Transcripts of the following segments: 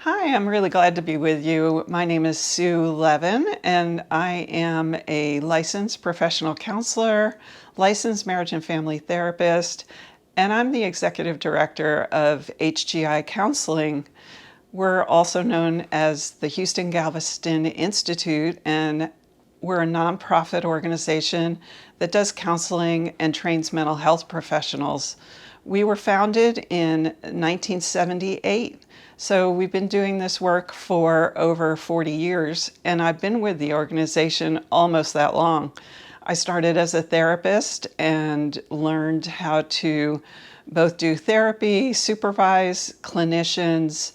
Hi, I'm really glad to be with you. My name is Sue Levin, and I am a licensed professional counselor, licensed marriage and family therapist, and I'm the executive director of HGI Counseling. We're also known as the Houston Galveston Institute, and we're a nonprofit organization that does counseling and trains mental health professionals. We were founded in 1978. So we've been doing this work for over 40 years, and I've been with the organization almost that long. I started as a therapist and learned how to both do therapy, supervise clinicians,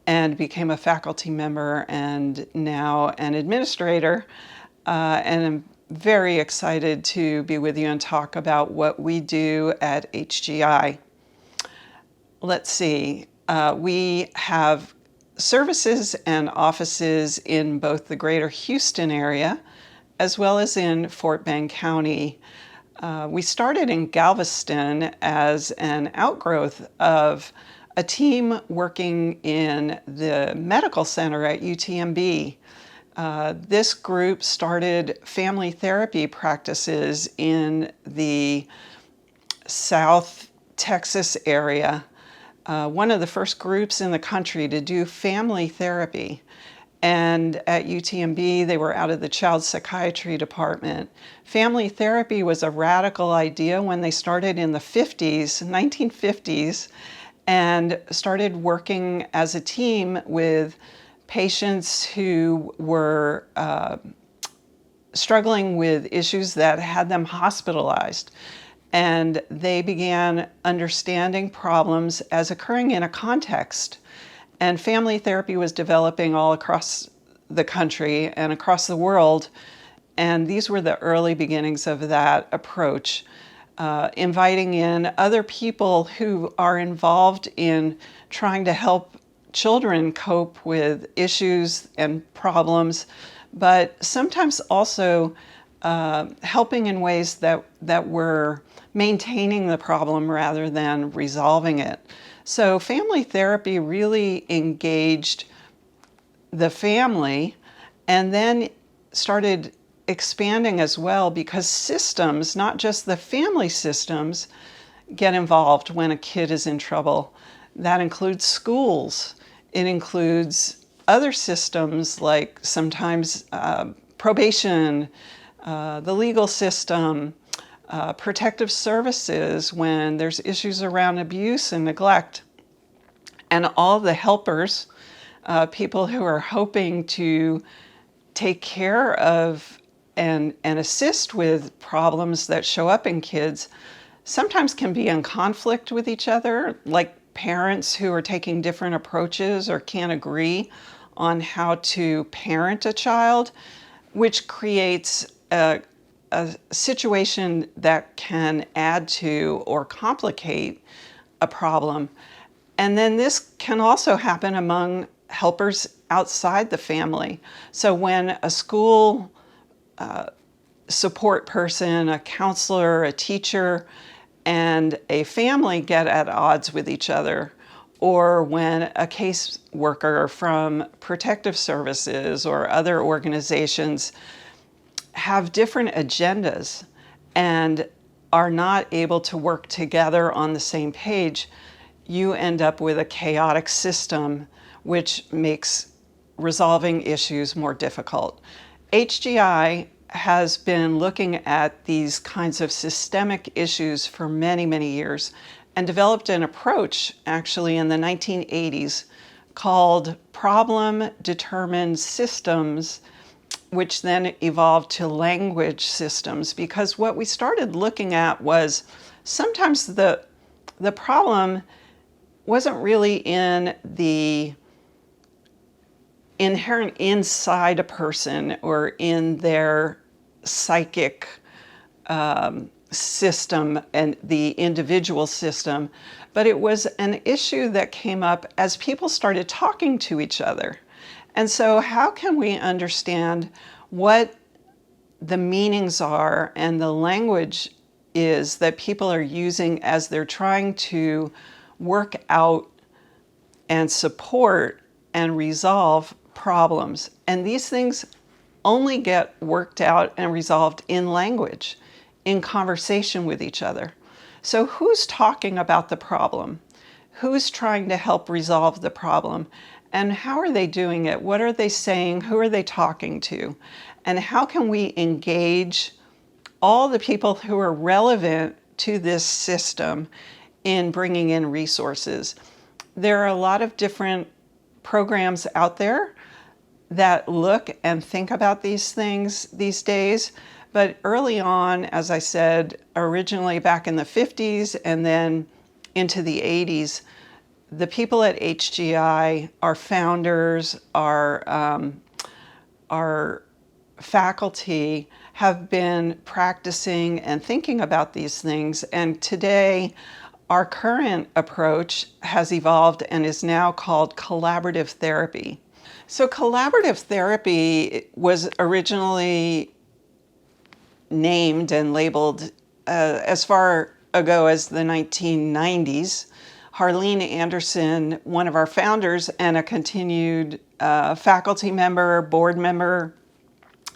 and became a faculty member and now an administrator. And I'm very excited to be with you and talk about what we do at HGI. Let's see. We have services and offices in both the greater Houston area as well as in Fort Bend County. We started in Galveston as an outgrowth of a team working in the medical center at UTMB. This group started family therapy practices in the South Texas area. One of the first groups in the country to do family therapy. And at UTMB, they were out of the child psychiatry department. Family therapy was a radical idea when they started in the 1950s, and started working as a team with patients who were struggling with issues that had them hospitalized. And they began understanding problems as occurring in a context. And family therapy was developing all across the country and across the world. And these were the early beginnings of that approach, inviting in other people who are involved in trying to help children cope with issues and problems, but sometimes also helping in ways that were maintaining the problem rather than resolving it. So family therapy really engaged the family and then started expanding as well, because systems, not just the family systems, get involved when a kid is in trouble. That includes schools. It includes other systems like sometimes probation, the legal system, protective services when there's issues around abuse and neglect, and all the helpers, people who are hoping to take care of and assist with problems that show up in kids, sometimes can be in conflict with each other, like parents who are taking different approaches or can't agree on how to parent a child, which creates a situation that can add to or complicate a problem. And then this can also happen among helpers outside the family. So when a school support person, a counselor, a teacher, and a family get at odds with each other, or when a caseworker from protective services or other organizations have different agendas and are not able to work together on the same page, you end up with a chaotic system, which makes resolving issues more difficult. HGI has been looking at these kinds of systemic issues for many, many years, and developed an approach actually in the 1980s called problem-determined systems, which then evolved to language systems, because what we started looking at was sometimes the problem wasn't really in the inherent inside a person or in their psychic system and the individual system, but it was an issue that came up as people started talking to each other. And so how can we understand what the meanings are and the language is that people are using as they're trying to work out and support and resolve problems. And these things only get worked out and resolved in language, in conversation with each other. So who's talking about the problem? Who's trying to help resolve the problem? And how are they doing it? What are they saying? Who are they talking to? And how can we engage all the people who are relevant to this system in bringing in resources? There are a lot of different programs out there that look and think about these things these days. But early on, as I said, originally back in the 50s and then into the 80s, the people at HGI, our founders, our faculty, have been practicing and thinking about these things. And today, our current approach has evolved and is now called collaborative therapy. So collaborative therapy was originally named and labeled as far ago as the 1990s. Harlene Anderson, one of our founders and a continued faculty member, board member,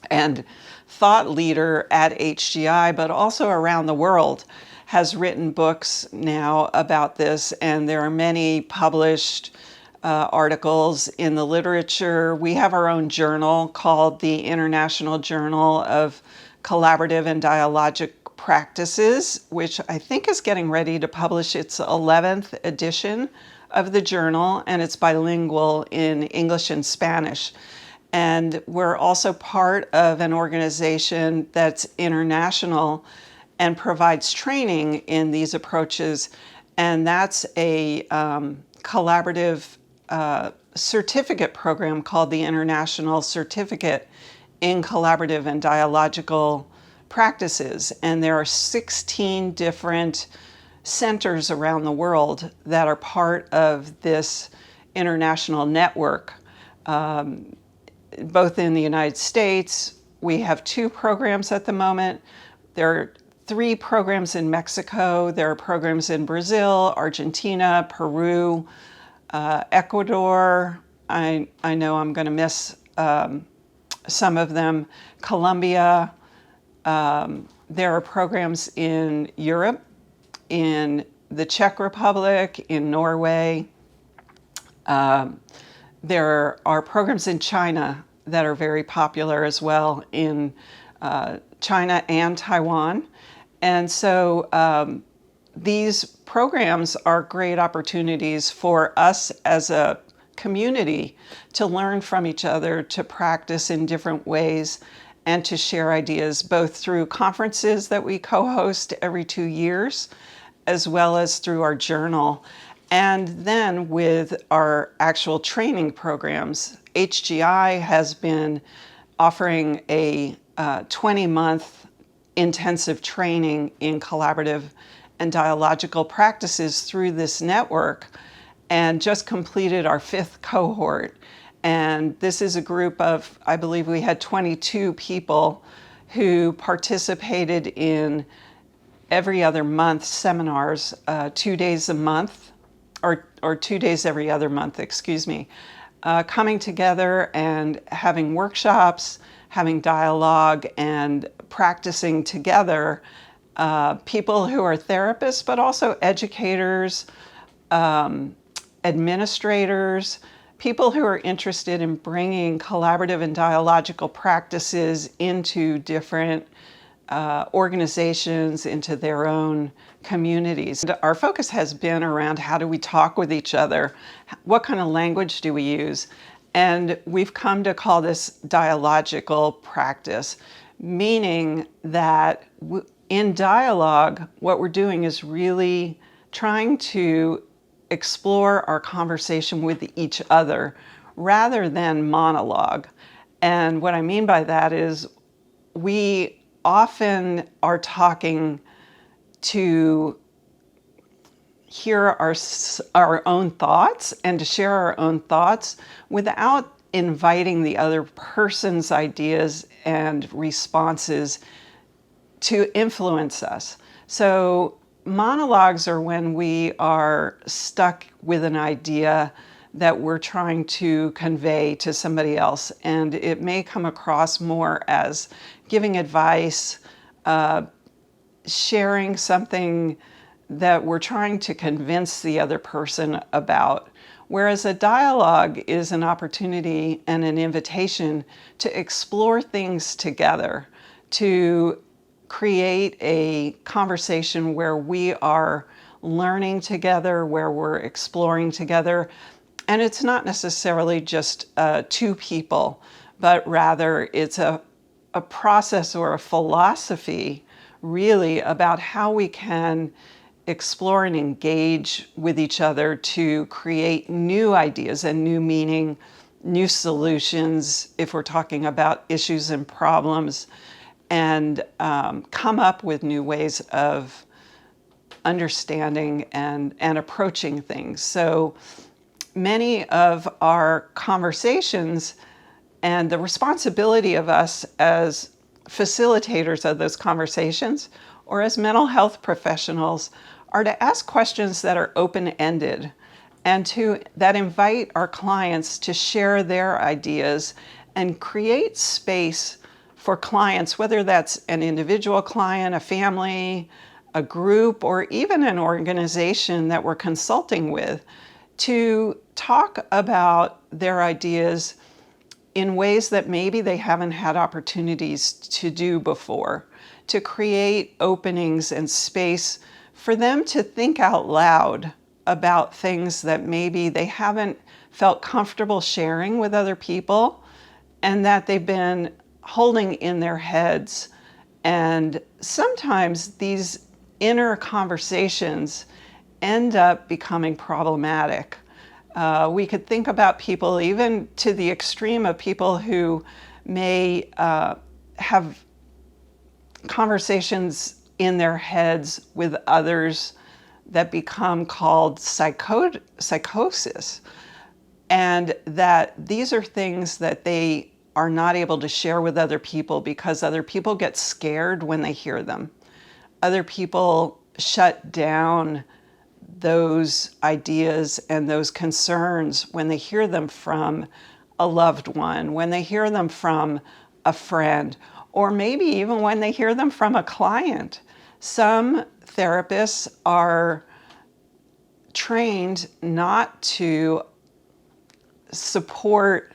and thought leader at HGI, but also around the world, has written books now about this, and there are many published articles in the literature. We have our own journal called the International Journal of Collaborative and Dialogic Practices, which I think is getting ready to publish its 11th edition of the journal, and it's bilingual in English and Spanish. And we're also part of an organization that's international and provides training in these approaches, and that's a collaborative certificate program called the International Certificate in Collaborative and Dialogical Practices. And there are 16 different centers around the world that are part of this international network. Both in the United States, we have 2 programs at the moment. There are 3 programs in Mexico. There are programs in Brazil, Argentina, Peru, Ecuador. I know I'm going to miss some of them. Colombia. There are programs in Europe, in the Czech Republic, in Norway. There are programs in China that are very popular as well, in China and Taiwan. And so these programs are great opportunities for us as a community to learn from each other, to practice in different ways, and to share ideas, both through conferences that we co-host every 2 years, as well as through our journal. And then with our actual training programs, HGI has been offering a 20-month intensive training in collaborative and dialogical practices through this network, and just completed our 5th cohort. And this is a group of, I believe we had 22 people who participated in every other month seminars, 2 days a month, or 2 days every other month, excuse me, coming together and having workshops, having dialogue, and practicing together. People who are therapists, but also educators, administrators, people who are interested in bringing collaborative and dialogical practices into different organizations, into their own communities. Our focus has been around how do we talk with each other? What kind of language do we use? And we've come to call this dialogical practice, meaning that in dialogue, what we're doing is really trying to explore our conversation with each other rather than monologue. And what I mean by that is we often are talking to hear our own thoughts and to share our own thoughts without inviting the other person's ideas and responses to influence us. So monologues are when we are stuck with an idea that we're trying to convey to somebody else. And it may come across more as giving advice, sharing something that we're trying to convince the other person about. Whereas a dialogue is an opportunity and an invitation to explore things together, to create a conversation where we are learning together, where we're exploring together. And it's not necessarily just two people, but rather it's a process or a philosophy really about how we can explore and engage with each other to create new ideas and new meaning, new solutions if we're talking about issues and problems, and come up with new ways of understanding and approaching things. So many of our conversations and the responsibility of us as facilitators of those conversations or as mental health professionals are to ask questions that are open-ended and that invite our clients to share their ideas and create space for clients, whether that's an individual client, a family, a group, or even an organization that we're consulting with, to talk about their ideas in ways that maybe they haven't had opportunities to do before, to create openings and space for them to think out loud about things that maybe they haven't felt comfortable sharing with other people and that they've been holding in their heads. And sometimes these inner conversations end up becoming problematic. We could think about people, even to the extreme of people who may have conversations in their heads with others that become called psychosis, and that these are things that they are not able to share with other people because other people get scared when they hear them. Other people shut down those ideas and those concerns when they hear them from a loved one, when they hear them from a friend, or maybe even when they hear them from a client. Some therapists are trained not to support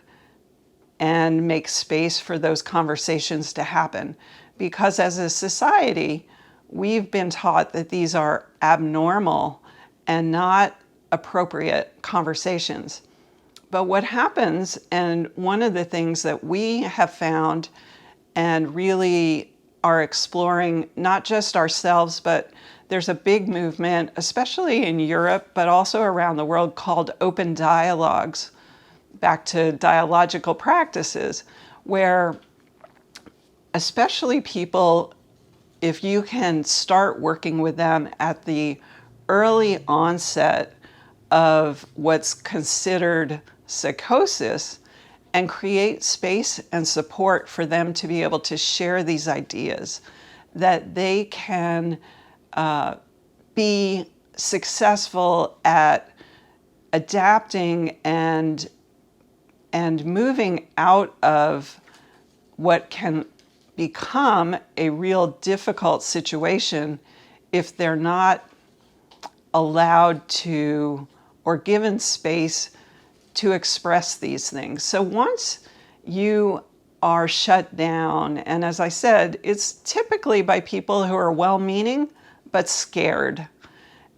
and make space for those conversations to happen because as a society, we've been taught that these are abnormal and not appropriate conversations. But what happens, and one of the things that we have found and really are exploring, not just ourselves, but there's a big movement, especially in Europe, but also around the world, called open dialogues, back to dialogical practices, where especially people, if you can start working with them at the early onset of what's considered psychosis and create space and support for them to be able to share these ideas, that they can be successful at adapting and moving out of what can become a real difficult situation if they're not allowed to or given space to express these things. So once you are shut down, and as I said, it's typically by people who are well-meaning but scared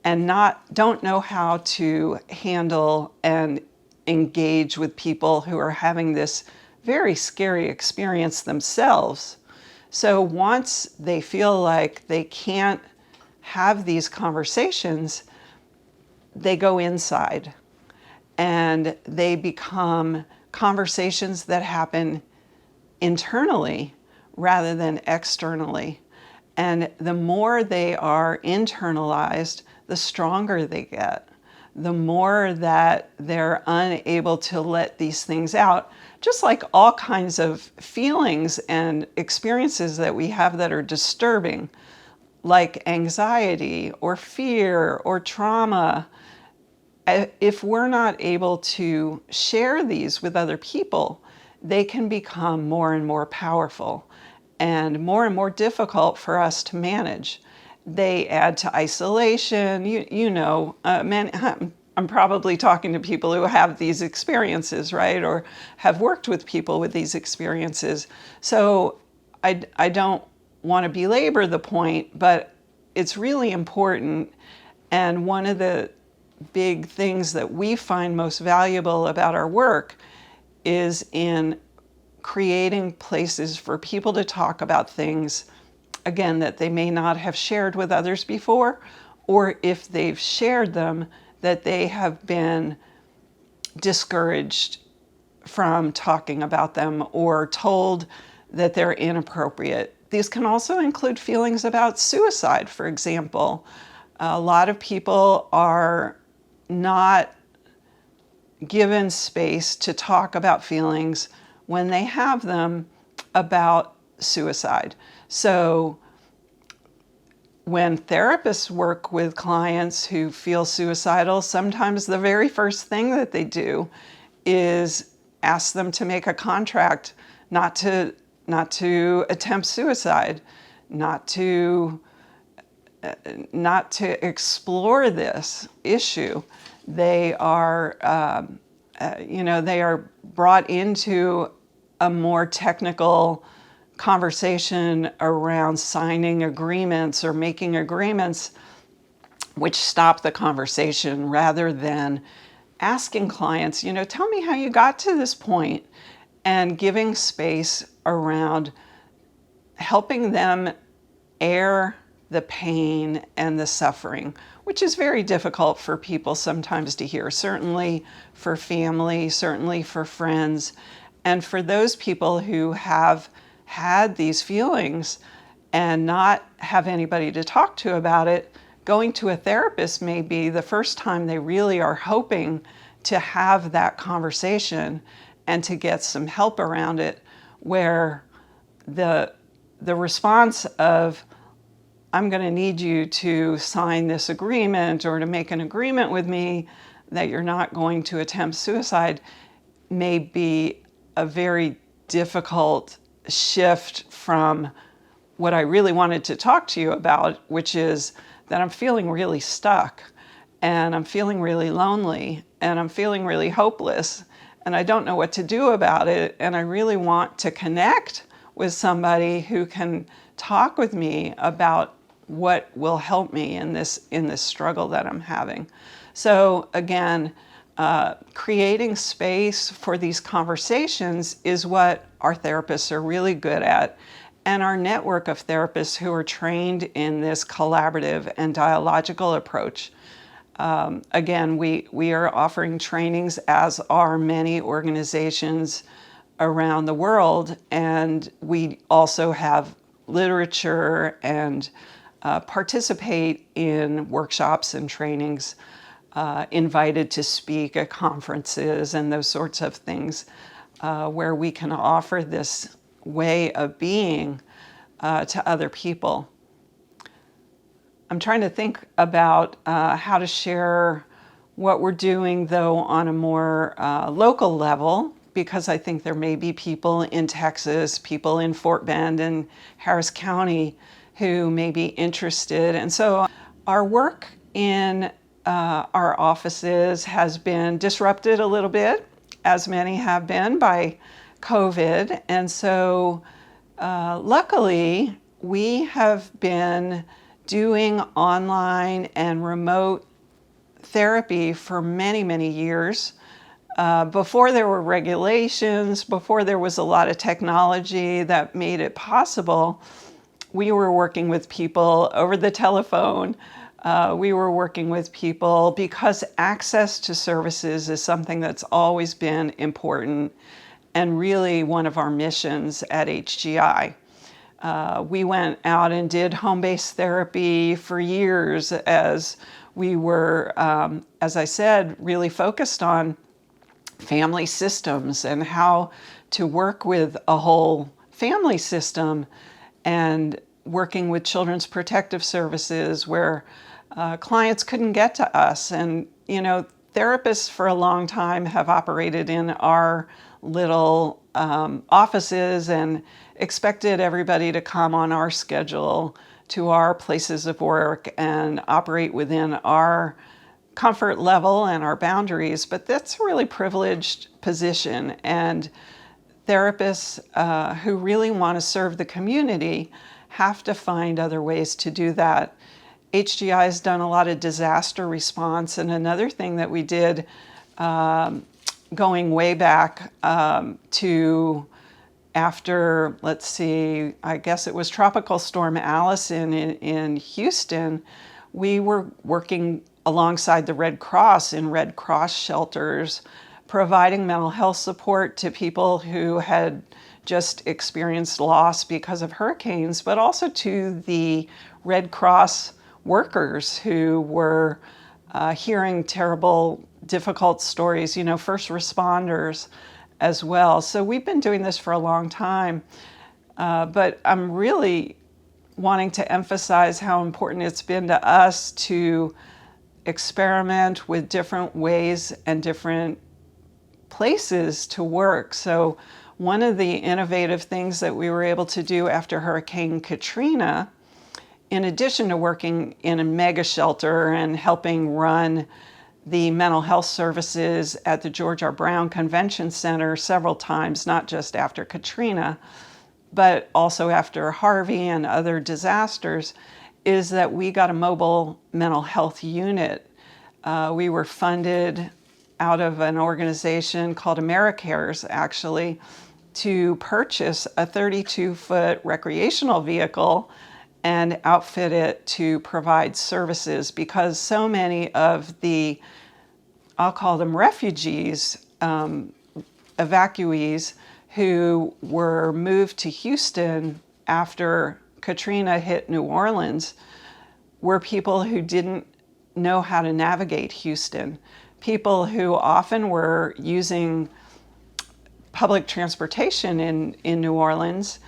and don't know how to handle and engage with people who are having this very scary experience themselves. So once they feel like they can't have these conversations, they go inside and they become conversations that happen internally rather than externally. And the more they are internalized, the stronger they get. The more that they're unable to let these things out, just like all kinds of feelings and experiences that we have that are disturbing, like anxiety or fear or trauma. if we're not able to share these with other people, they can become more and more powerful and more difficult for us to manage. They add to isolation. I'm probably talking to people who have these experiences, right? Or have worked with people with these experiences. So I don't want to belabor the point, but it's really important. And one of the big things that we find most valuable about our work is in creating places for people to talk about things, again, that they may not have shared with others before, or if they've shared them, that they have been discouraged from talking about them or told that they're inappropriate. These can also include feelings about suicide, for example. A lot of people are not given space to talk about feelings when they have them about suicide. So when therapists work with clients who feel suicidal, sometimes the very first thing that they do is ask them to make a contract not to attempt suicide, not to explore this issue. They are, they are brought into a more technical conversation around signing agreements or making agreements which stop the conversation rather than asking clients, tell me how you got to this point, and giving space around helping them air the pain and the suffering, which is very difficult for people sometimes to hear, certainly for family, certainly for friends. And for those people who have had these feelings and not have anybody to talk to about it, going to a therapist may be the first time they really are hoping to have that conversation and to get some help around it, where the response of, I'm going to need you to sign this agreement or to make an agreement with me that you're not going to attempt suicide, may be a very difficult shift from what I really wanted to talk to you about, which is that I'm feeling really stuck and I'm feeling really lonely and I'm feeling really hopeless and I don't know what to do about it, and I really want to connect with somebody who can talk with me about what will help me in this struggle that I'm having. So again, creating space for these conversations is what our therapists are really good at, and our network of therapists who are trained in this collaborative and dialogical approach. Again, we are offering trainings, as are many organizations around the world, and we also have literature and participate in workshops and trainings, invited to speak at conferences and those sorts of things, where we can offer this way of being to other people. I'm trying to think about how to share what we're doing, though, on a more local level, because I think there may be people in Texas, people in Fort Bend and Harris County who may be interested. And so our work in our offices has been disrupted a little bit, as many have been, by COVID. And so luckily, we have been doing online and remote therapy for many, many years. Before there were regulations, before there was a lot of technology that made it possible, we were working with people over the telephone. We were working with people because access to services is something that's always been important and really one of our missions at HGI. We went out and did home-based therapy for years as we were, as I said, really focused on family systems and how to work with a whole family system, and working with Children's Protective Services where clients couldn't get to us. And, therapists for a long time have operated in our little offices and expected everybody to come on our schedule to our places of work and operate within our comfort level and our boundaries, but that's a really privileged position. And therapists who really want to serve the community have to find other ways to do that. HGI has done a lot of disaster response, and another thing that we did going way back to after, let's see, I guess it was Tropical Storm Allison in Houston, we were working alongside the Red Cross in Red Cross shelters, providing mental health support to people who had just experienced loss because of hurricanes, but also to the Red Cross workers who were hearing terrible, difficult stories, first responders as well. So we've been doing this for a long time, but I'm really wanting to emphasize how important it's been to us to experiment with different ways and different places to work. So one of the innovative things that we were able to do after Hurricane Katrina, in addition to working in a mega shelter and helping run the mental health services at the George R. Brown Convention Center several times, not just after Katrina, but also after Harvey and other disasters, is that we got a mobile mental health unit. We were funded out of an organization called AmeriCares, actually, to purchase a 32-foot recreational vehicle and outfit it to provide services, because so many of the, I'll call them refugees, evacuees who were moved to Houston after Katrina hit New Orleans were people who didn't know how to navigate Houston, people who often were using public transportation in New Orleans,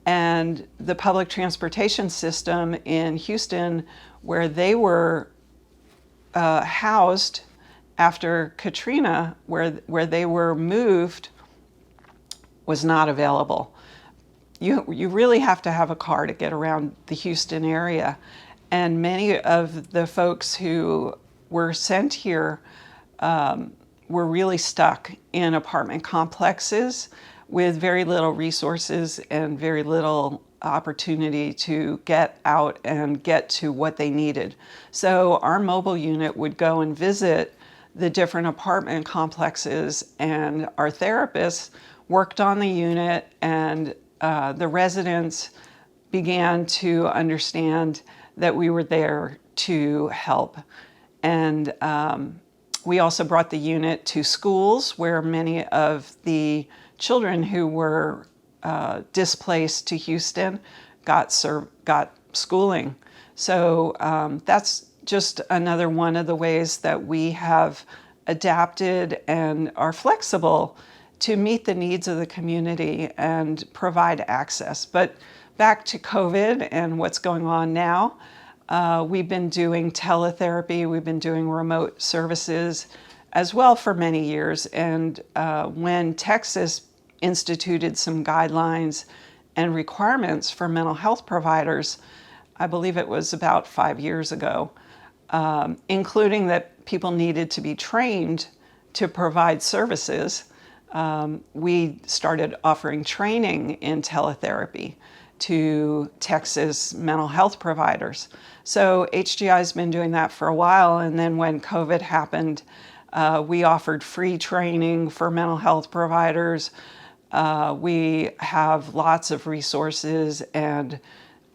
and the public transportation system in Houston, where they were housed after Katrina, where they were moved, was not available. You really have to have a car to get around the Houston area. And many of the folks who were sent here were really stuck in apartment complexes with very little resources and very little opportunity to get out and get to what they needed. So our mobile unit would go and visit the different apartment complexes, and our therapists worked on the unit, and the residents began to understand that we were there to help. And we also brought the unit to schools where many of the children who were displaced to Houston got schooling. So that's just another one of the ways that we have adapted and are flexible to meet the needs of the community and provide access. But back to COVID and what's going on now, we've been doing teletherapy, we've been doing remote services as well for many years. And when Texas instituted some guidelines and requirements for mental health providers, I believe it was about 5 years ago, including that people needed to be trained to provide services, we started offering training in teletherapy to Texas mental health providers. So HGI has been doing that for a while, and then when COVID happened, we offered free training for mental health providers. We have lots of resources, and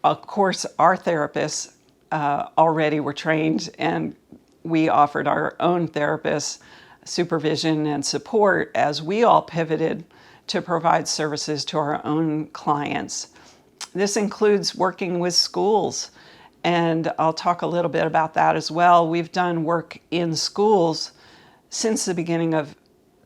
of course our therapists already were trained, and we offered our own therapists supervision and support as we all pivoted to provide services to our own clients. This includes working with schools, and I'll talk a little bit about that as well. We've done work in schools since the beginning of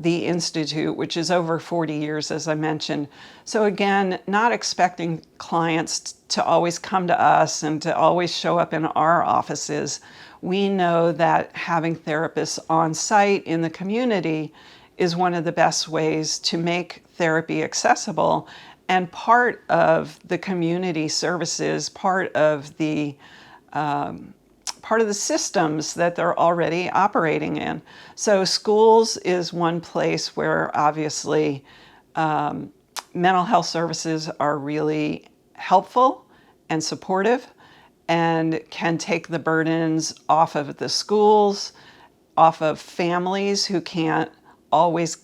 the Institute, which is over 40 years, as I mentioned. So again, not expecting clients to always come to us and to always show up in our offices. We know that having therapists on site in the community is one of the best ways to make therapy accessible, and part of the community services, part of the systems that they're already operating in. So schools is one place where obviously mental health services are really helpful and supportive and can take the burdens off of the schools, off of families who can't always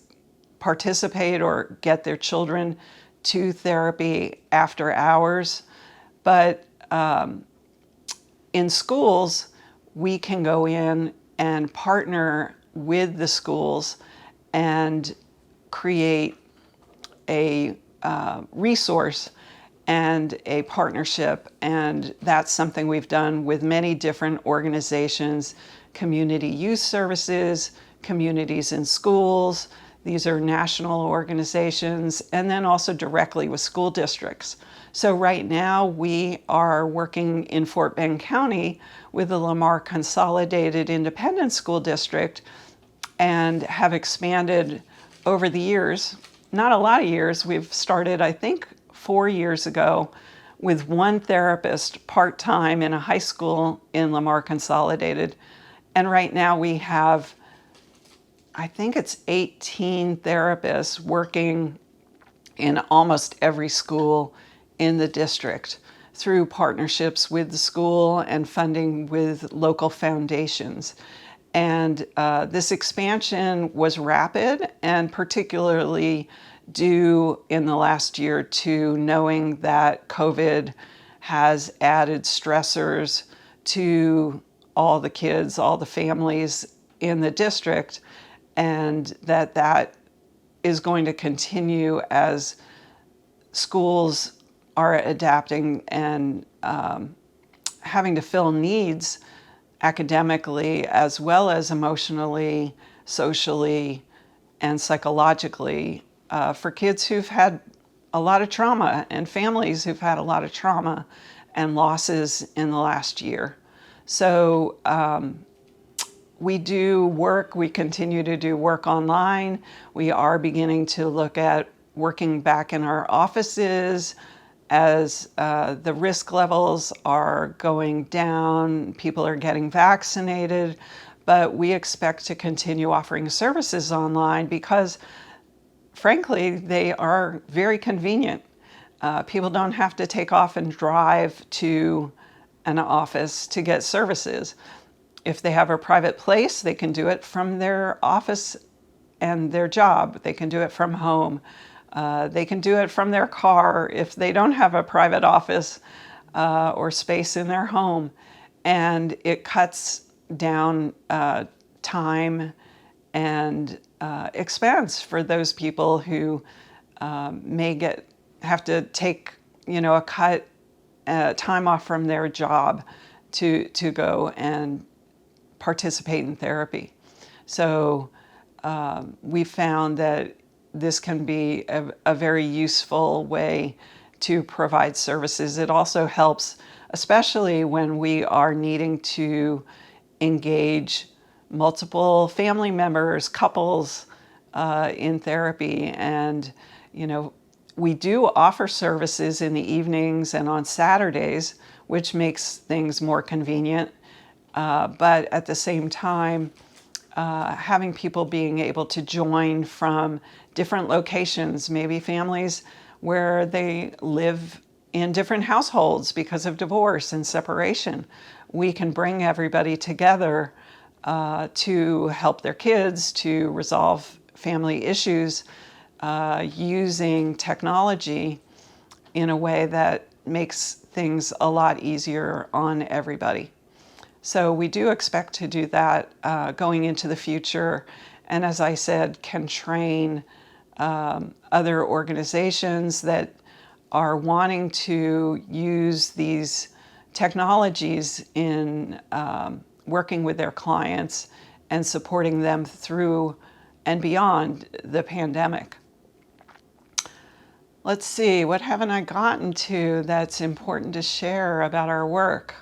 participate or get their children to therapy after hours. But in schools, we can go in and partner with the schools and create a resource and a partnership. And that's something we've done with many different organizations, community youth services, communities in schools. These are national organizations, and then also directly with school districts. So right now we are working in Fort Bend County with the Lamar Consolidated Independent School District and have expanded over the years. Not a lot of years. We've started, I think, 4 years ago with one therapist part-time in a high school in Lamar Consolidated. And right now we have, I think it's 18 therapists working in almost every school in the district through partnerships with the school and funding with local foundations. And this expansion was rapid, and particularly due in the last year to knowing that COVID has added stressors to all the kids, all the families in the district, and that is going to continue as schools are adapting and having to fill needs academically as well as emotionally, socially, and psychologically for kids who've had a lot of trauma and families who've had a lot of trauma and losses in the last year. So we continue to do work online. We are beginning to look at working back in our offices as the risk levels are going down, people are getting vaccinated, but we expect to continue offering services online because, frankly, they are very convenient. People don't have to take off and drive to an office to get services. If they have a private place, they can do it from their office and their job. They can do it from home. They can do it from their car if they don't have a private office or space in their home. And it cuts down time and expense for those people who may have to take, a cut time off from their job to go and participate in therapy. So we found that this can be a very useful way to provide services. It also helps, especially when we are needing to engage multiple family members, couples in therapy. And, we do offer services in the evenings and on Saturdays, which makes things more convenient. But at the same time, having people being able to join from different locations, maybe families where they live in different households because of divorce and separation. We can bring everybody together to help their kids to resolve family issues using technology in a way that makes things a lot easier on everybody. So we do expect to do that going into the future, and as I said, can train other organizations that are wanting to use these technologies in working with their clients and supporting them through and beyond the pandemic. Let's see, what haven't I gotten to that's important to share about our work?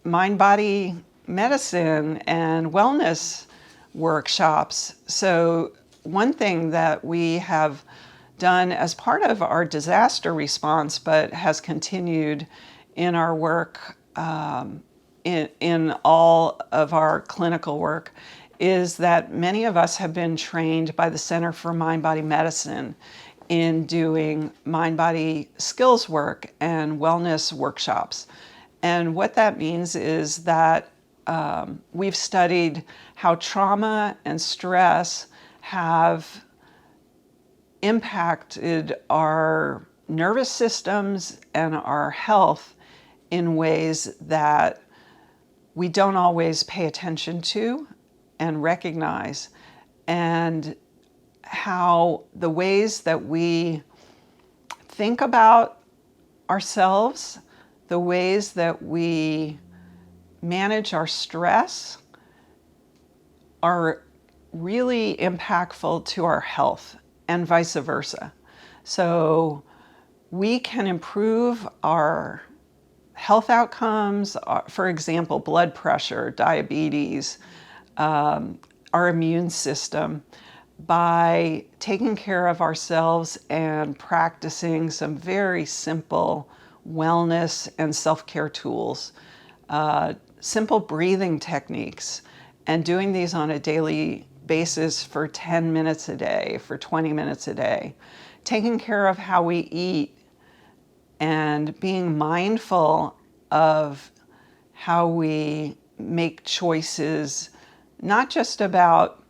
Mind-body medicine and wellness workshops. So one thing that we have done as part of our disaster response, but has continued in our work, in all of our clinical work, is that many of us have been trained by the Center for Mind-Body Medicine in doing mind-body skills work and wellness workshops. And what that means is that we've studied how trauma and stress have impacted our nervous systems and our health in ways that we don't always pay attention to and recognize, and how the ways that we think about ourselves, the ways that we manage our stress are really impactful to our health, and vice versa. So we can improve our health outcomes, for example, blood pressure, diabetes, our immune system, by taking care of ourselves and practicing some very simple wellness and self-care tools, simple breathing techniques, and doing these on a daily basis for 10 minutes a day, for 20 minutes a day, taking care of how we eat and being mindful of how we make choices, not just about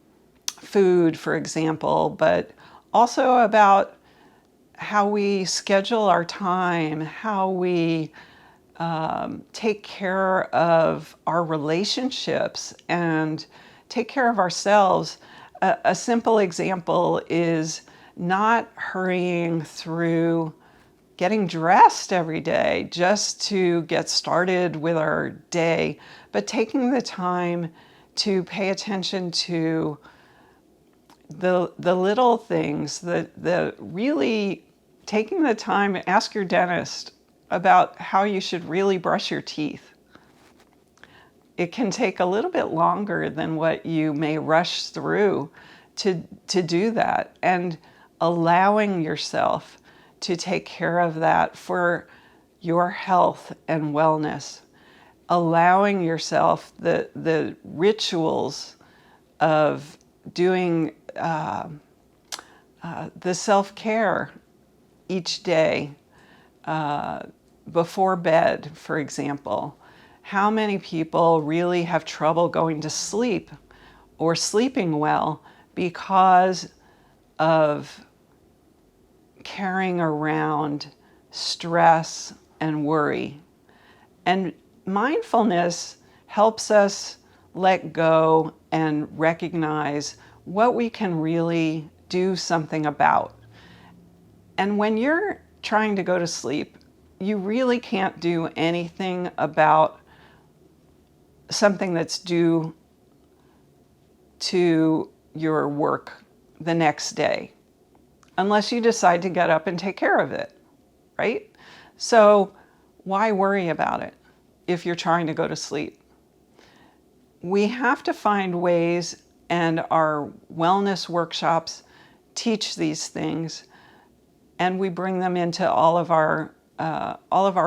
food, for example, but also about how we schedule our time, how we take care of our relationships and take care of ourselves. A simple example is not hurrying through getting dressed every day just to get started with our day, but taking the time to pay attention to the little things, the really taking the time, ask your dentist about how you should really brush your teeth. It can take a little bit longer than what you may rush through to do that, and allowing yourself to take care of that for your health and wellness, allowing yourself the rituals of doing the self-care each day, before bed, for example. How many people really have trouble going to sleep or sleeping well because of carrying around stress and worry? And mindfulness helps us let go and recognize what we can really do something about. And when you're trying to go to sleep, you really can't do anything about something that's due to your work the next day, unless you decide to get up and take care of it, right? So why worry about it if you're trying to go to sleep? We have to find ways, and our wellness workshops teach these things, and we bring them into all of our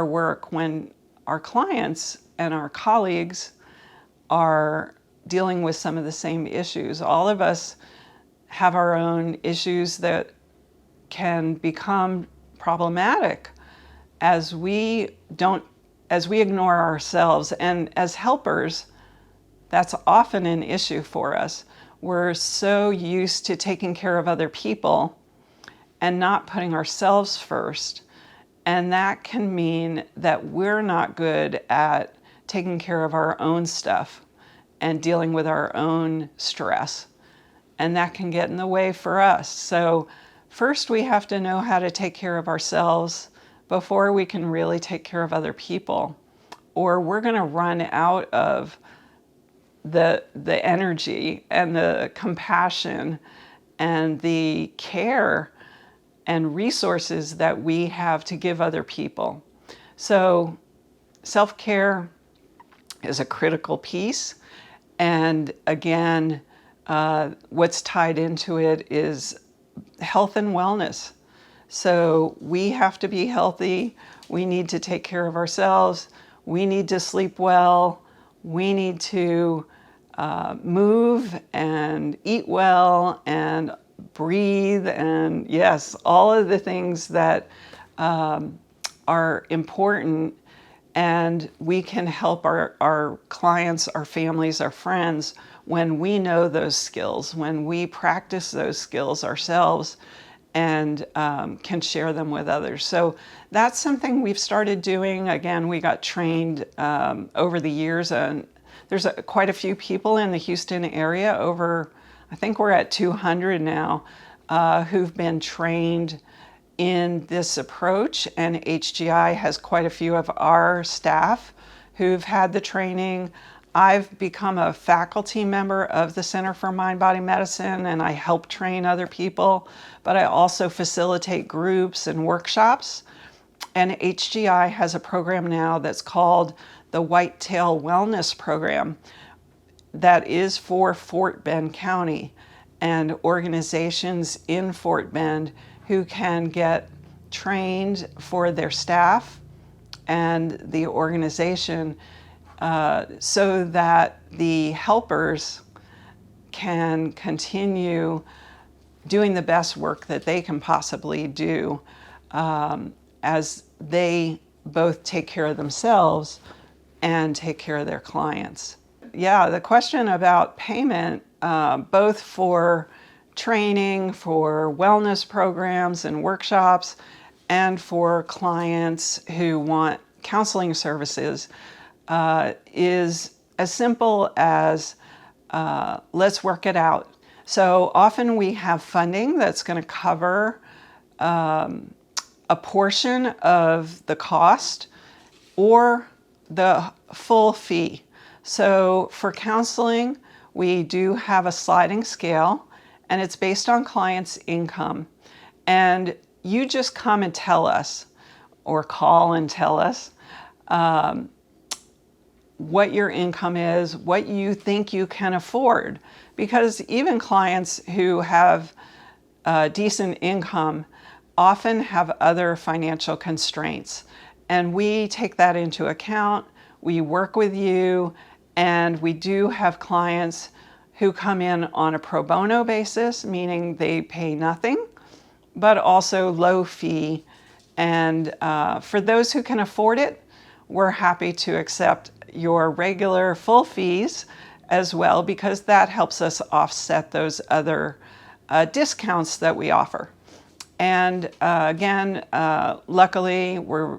work when our clients and our colleagues are dealing with some of the same issues. All of us have our own issues that can become problematic as we ignore ourselves. And as helpers, that's often an issue for us. We're so used to taking care of other people and not putting ourselves first. And that can mean that we're not good at taking care of our own stuff and dealing with our own stress. And that can get in the way for us. So first we have to know how to take care of ourselves before we can really take care of other people, or we're going to run out of the energy and the compassion and the care and resources that we have to give other people. So self-care is a critical piece. And again, what's tied into it is health and wellness. So we have to be healthy. We need to take care of ourselves. We need to sleep well. We need to move and eat well and breathe. And yes, all of the things that are important. And we can help our clients, our families, our friends when we know those skills, when we practice those skills ourselves and can share them with others. So that's something we've started doing. Again, we got trained over the years, and there's quite a few people in the Houston area, I think we're at 200 now, who've been trained in this approach, and HGI has quite a few of our staff who've had the training. I've become a faculty member of the Center for Mind-Body Medicine, and I help train other people, but I also facilitate groups and workshops. And HGI has a program now that's called the Whitetail Wellness Program that is for Fort Bend County and organizations in Fort Bend who can get trained for their staff and the organization so that the helpers can continue doing the best work that they can possibly do as they both take care of themselves and take care of their clients. Yeah, the question about payment, both for training, for wellness programs and workshops, and for clients who want counseling services, is as simple as let's work it out. So often we have funding that's going to cover a portion of the cost or the full fee. So for counseling, we do have a sliding scale, and it's based on clients' income. And you just come and tell us, or call and tell us, what your income is, what you think you can afford. Because even clients who have decent income often have other financial constraints. And we take that into account. We work with you, and we do have clients who come in on a pro bono basis, meaning they pay nothing, but also low fee. And for those who can afford it, we're happy to accept your regular full fees as well, because that helps us offset those other discounts that we offer. And again, luckily, we're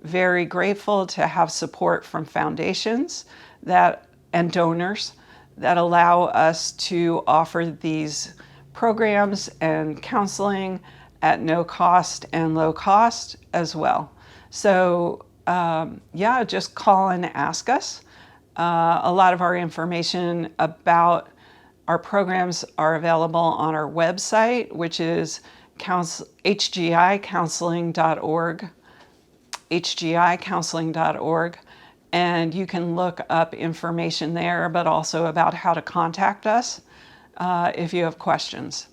very grateful to have support from foundations and donors that allow us to offer these programs and counseling at no cost and low cost as well. So yeah, just call and ask us. A lot of our information about our programs are available on our website, which is hgicounseling.org, hgicounseling.org. And you can look up information there, but also about how to contact us if you have questions.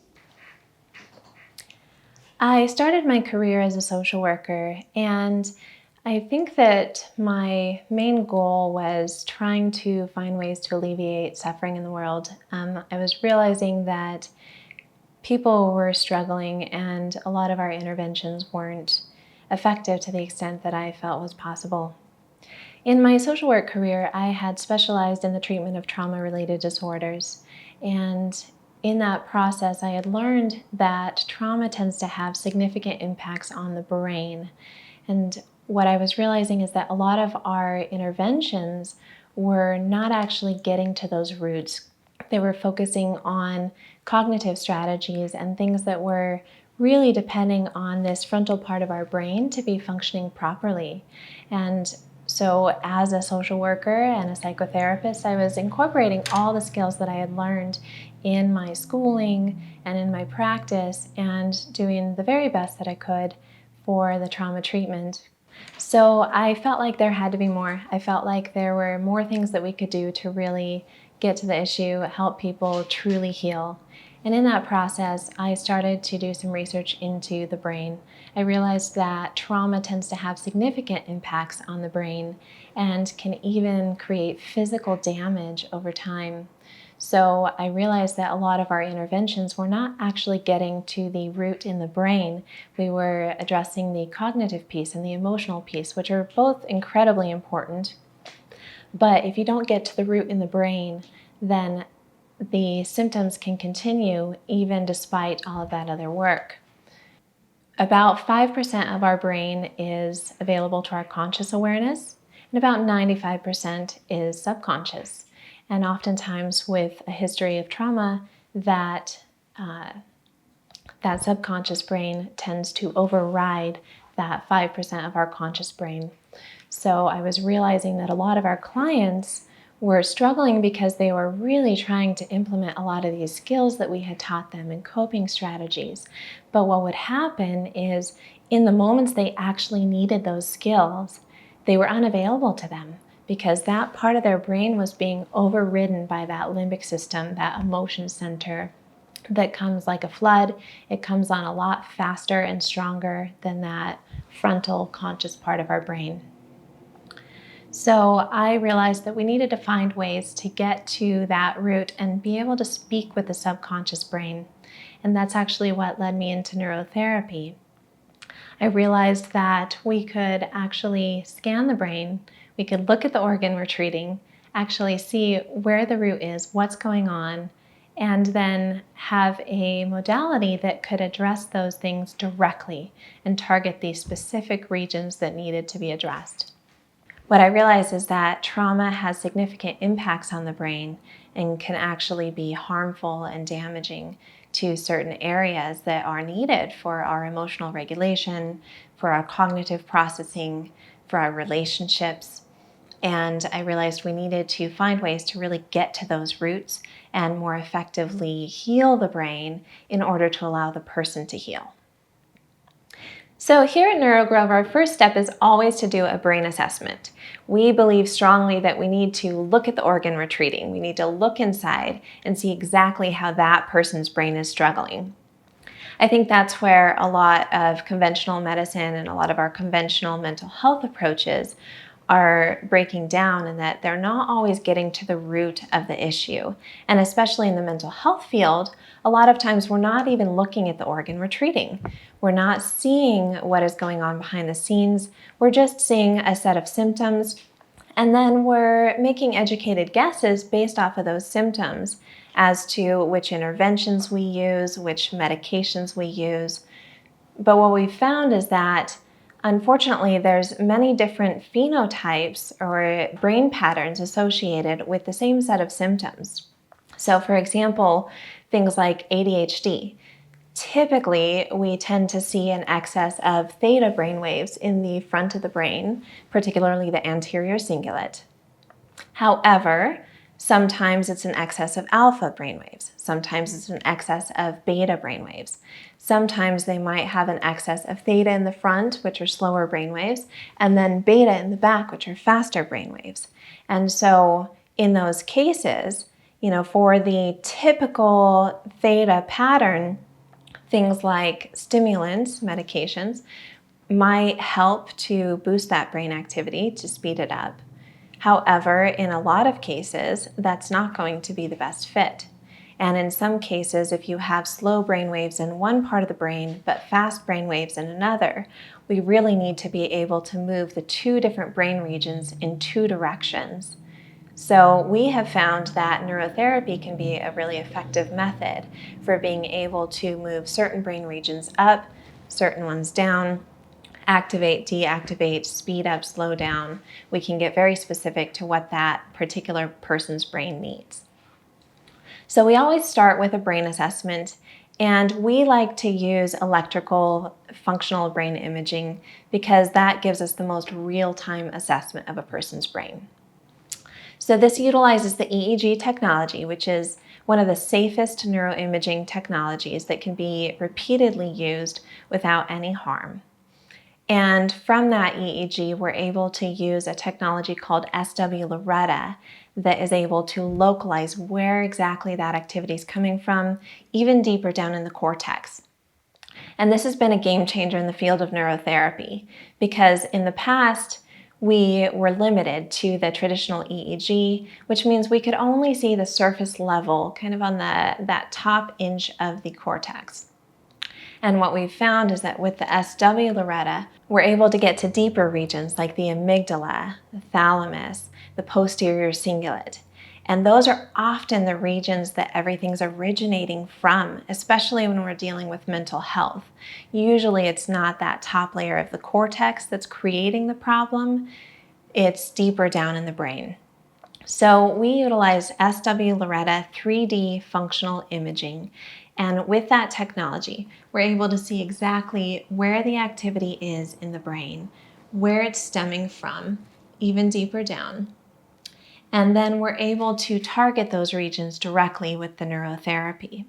I started my career as a social worker, and I think that my main goal was trying to find ways to alleviate suffering in the world. I was realizing that people were struggling, and a lot of our interventions weren't effective to the extent that I felt was possible. In my social work career, I had specialized in the treatment of trauma-related disorders, and in that process, I had learned that trauma tends to have significant impacts on the brain. And what I was realizing is that a lot of our interventions were not actually getting to those roots. They were focusing on cognitive strategies and things that were really depending on this frontal part of our brain to be functioning properly. And So as a social worker and a psychotherapist, I was incorporating all the skills that I had learned in my schooling and in my practice and doing the very best that I could for the trauma treatment. So I felt like there had to be more. I felt like there were more things that we could do to really get to the issue, help people truly heal. And in that process, I started to do some research into the brain. I realized that trauma tends to have significant impacts on the brain and can even create physical damage over time. So I realized that a lot of our interventions were not actually getting to the root in the brain. We were addressing the cognitive piece and the emotional piece, which are both incredibly important. But if you don't get to the root in the brain, then the symptoms can continue even despite all of that other work. About 5% of our brain is available to our conscious awareness, and about 95% is subconscious. And oftentimes with a history of trauma, that subconscious brain tends to override that 5% of our conscious brain. So I was realizing that a lot of our clients were struggling because they were really trying to implement a lot of these skills that we had taught them and coping strategies. But what would happen is in the moments they actually needed those skills, they were unavailable to them because that part of their brain was being overridden by that limbic system, that emotion center that comes like a flood. It comes on a lot faster and stronger than that frontal conscious part of our brain. So I realized that we needed to find ways to get to that root and be able to speak with the subconscious brain. And that's actually what led me into neurotherapy. I realized that we could actually scan the brain, we could look at the organ we're treating, actually see where the root is, what's going on, and then have a modality that could address those things directly and target the specific regions that needed to be addressed. What I realize is that trauma has significant impacts on the brain and can actually be harmful and damaging to certain areas that are needed for our emotional regulation, for our cognitive processing, for our relationships. And I realized we needed to find ways to really get to those roots and more effectively heal the brain in order to allow the person to heal. So here at Neuro Grove, our first step is always to do a brain assessment. We believe strongly that we need to look at the organ we're treating. We need to look inside and see exactly how that person's brain is struggling. I think that's where a lot of conventional medicine and a lot of our conventional mental health approaches are breaking down, and that they're not always getting to the root of the issue. And especially in the mental health field, a lot of times we're not even looking at the organ we're treating. We're not seeing what is going on behind the scenes. We're just seeing a set of symptoms, and then we're making educated guesses based off of those symptoms as to which interventions we use, which medications we use. But what we've found is that unfortunately, there's many different phenotypes or brain patterns associated with the same set of symptoms. So for example, things like ADHD. Typically, we tend to see an excess of theta brainwaves in the front of the brain, particularly the anterior cingulate. However, sometimes it's an excess of alpha brainwaves. Sometimes it's an excess of beta brainwaves. Sometimes they might have an excess of theta in the front, which are slower brainwaves, and then beta in the back, which are faster brainwaves. And so in those cases, for the typical theta pattern, things like stimulants, medications, might help to boost that brain activity to speed it up. However, in a lot of cases, that's not going to be the best fit. And in some cases, if you have slow brain waves in one part of the brain, but fast brain waves in another, we really need to be able to move the two different brain regions in two directions. So we have found that neurotherapy can be a really effective method for being able to move certain brain regions up, certain ones down, activate, deactivate, speed up, slow down. We can get very specific to what that particular person's brain needs. So we always start with a brain assessment, And we like to use electrical functional brain imaging because that gives us the most real-time assessment of a person's brain. So this utilizes the EEG technology, which is one of the safest neuroimaging technologies that can be repeatedly used without any harm. And from that EEG, we're able to use a technology called SW Loretta that is able to localize where exactly that activity is coming from, even deeper down in the cortex. And this has been a game changer in the field of neurotherapy because in the past, we were limited to the traditional EEG, which means we could only see the surface level, kind of on that top inch of the cortex. And what we've found is that with the SW Loretta, we're able to get to deeper regions like the amygdala, the thalamus, the posterior cingulate. And those are often the regions that everything's originating from, especially when we're dealing with mental health. Usually it's not that top layer of the cortex that's creating the problem, it's deeper down in the brain. So we utilize SW Loretta 3D functional imaging. And with that technology, we're able to see exactly where the activity is in the brain, where it's stemming from, even deeper down. And then we're able to target those regions directly with the neurotherapy.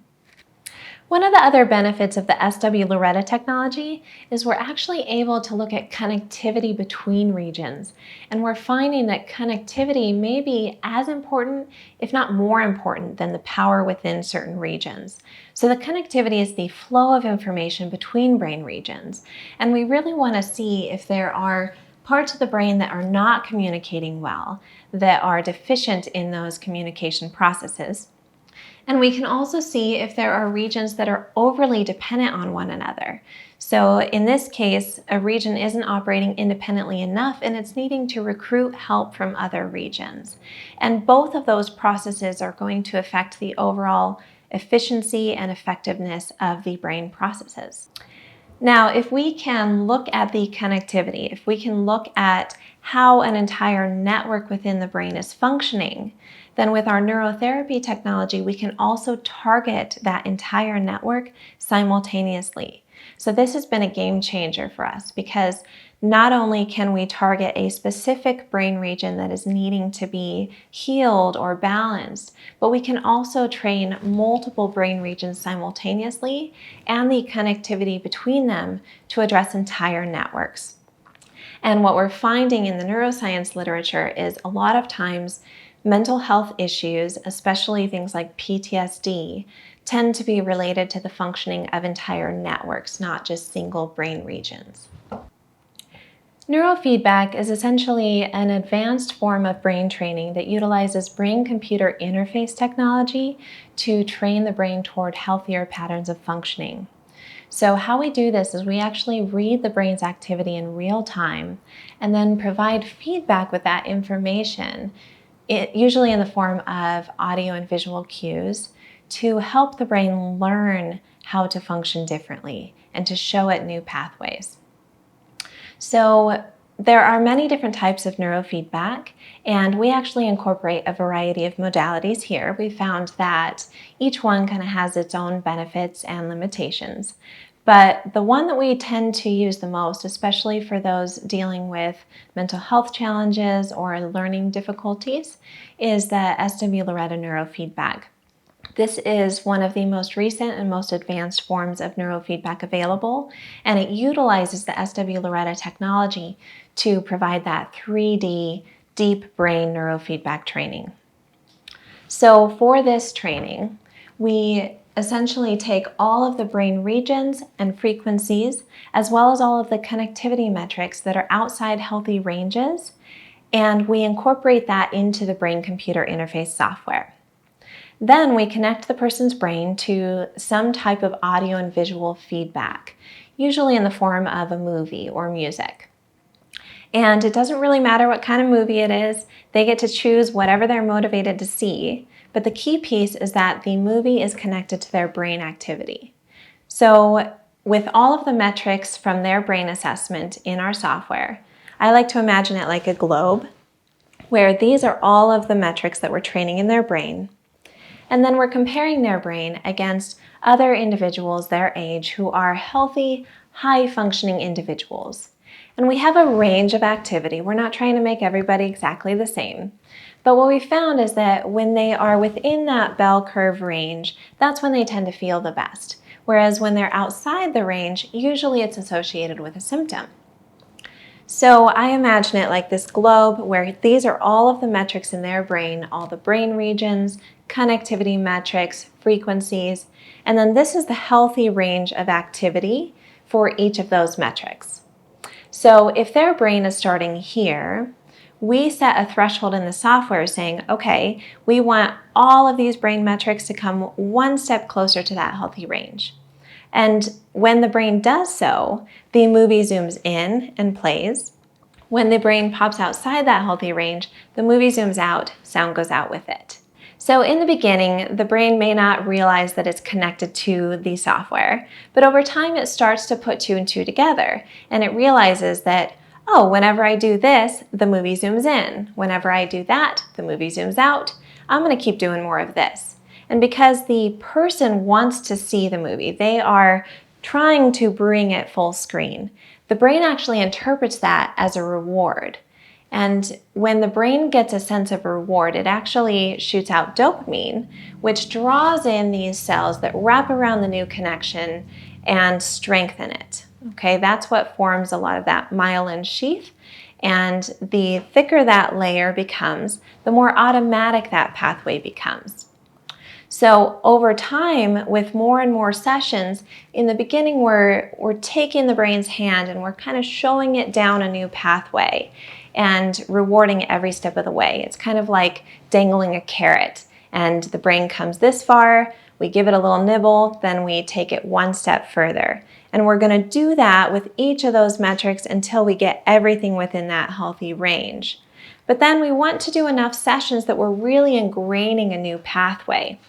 One of the other benefits of the SW Loretta technology is we're actually able to look at connectivity between regions. And we're finding that connectivity may be as important, if not more important, than the power within certain regions. So the connectivity is the flow of information between brain regions. And we really want to see if there are parts of the brain that are not communicating well, that are deficient in those communication processes. And we can also see if there are regions that are overly dependent on one another. So in this case, a region isn't operating independently enough and it's needing to recruit help from other regions. And both of those processes are going to affect the overall efficiency and effectiveness of the brain processes. Now, if we can look at the connectivity, if we can look at how an entire network within the brain is functioning, then with our neurotherapy technology, we can also target that entire network simultaneously. So this has been a game changer for us because not only can we target a specific brain region that is needing to be healed or balanced, but we can also train multiple brain regions simultaneously and the connectivity between them to address entire networks. And what we're finding in the neuroscience literature is a lot of times mental health issues, especially things like PTSD, tend to be related to the functioning of entire networks, not just single brain regions. Neurofeedback is essentially an advanced form of brain training that utilizes brain-computer interface technology to train the brain toward healthier patterns of functioning. So how we do this is we actually read the brain's activity in real time and then provide feedback with that information, usually in the form of audio and visual cues, to help the brain learn how to function differently and to show it new pathways. So there are many different types of neurofeedback, and we actually incorporate a variety of modalities here. We found that each one kind of has its own benefits and limitations. But the one that we tend to use the most, especially for those dealing with mental health challenges or learning difficulties, is the SW Loretta neurofeedback. This is one of the most recent and most advanced forms of neurofeedback available, and it utilizes the SW Loretta technology to provide that 3D deep brain neurofeedback training. So for this training, we essentially take all of the brain regions and frequencies, as well as all of the connectivity metrics that are outside healthy ranges, and we incorporate that into the brain-computer interface software. Then we connect the person's brain to some type of audio and visual feedback, usually in the form of a movie or music. And it doesn't really matter what kind of movie it is, they get to choose whatever they're motivated to see, but the key piece is that the movie is connected to their brain activity. So with all of the metrics from their brain assessment in our software, I like to imagine it like a globe, where these are all of the metrics that we're training in their brain. And then we're comparing their brain against other individuals their age who are healthy, high-functioning individuals. And we have a range of activity. We're not trying to make everybody exactly the same. But what we found is that when they are within that bell curve range, that's when they tend to feel the best. Whereas when they're outside the range, usually it's associated with a symptom. So I imagine it like this globe where these are all of the metrics in their brain, all the brain regions, connectivity metrics, frequencies, and then this is the healthy range of activity for each of those metrics. So if their brain is starting here, we set a threshold in the software saying, okay, we want all of these brain metrics to come one step closer to that healthy range. And when the brain does so, the movie zooms in and plays. When the brain pops outside that healthy range, the movie zooms out, sound goes out with it. So in the beginning, the brain may not realize that it's connected to the software, but over time it starts to put two and two together, and it realizes that, oh, whenever I do this, the movie zooms in. Whenever I do that, the movie zooms out. I'm going to keep doing more of this. And because the person wants to see the movie, they are trying to bring it full screen. The brain actually interprets that as a reward. And when the brain gets a sense of reward, it actually shoots out dopamine, which draws in these cells that wrap around the new connection and strengthen it. Okay, that's what forms a lot of that myelin sheath. And the thicker that layer becomes, the more automatic that pathway becomes. So over time, with more and more sessions, in the beginning we're taking the brain's hand and we're kind of showing it down a new pathway and rewarding every step of the way. It's kind of like dangling a carrot, and the brain comes this far, we give it a little nibble, then we take it one step further. And we're going to do that with each of those metrics until we get everything within that healthy range. But then we want to do enough sessions that we're really ingraining a new pathway.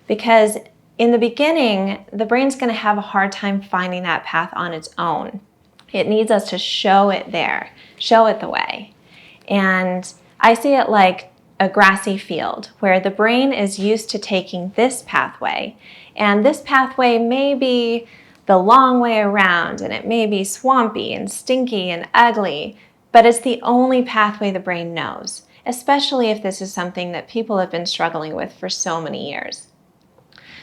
Because in the beginning, the brain's going to have a hard time finding that path on its own. It needs us to show it there, show it the way. And I see it like a grassy field where the brain is used to taking this pathway. And this pathway may be the long way around, and it may be swampy and stinky and ugly, but it's the only pathway the brain knows, especially if this is something that people have been struggling with for so many years.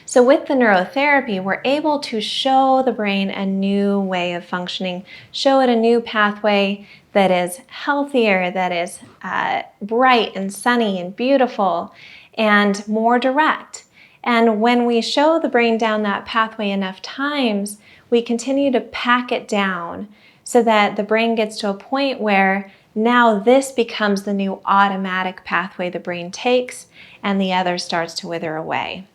So with the neurotherapy, we're able to show the brain a new way of functioning, show it a new pathway that is healthier, that is bright and sunny and beautiful and more direct. And when we show the brain down that pathway enough times, we continue to pack it down so that the brain gets to a point where now this becomes the new automatic pathway the brain takes and the other starts to wither away.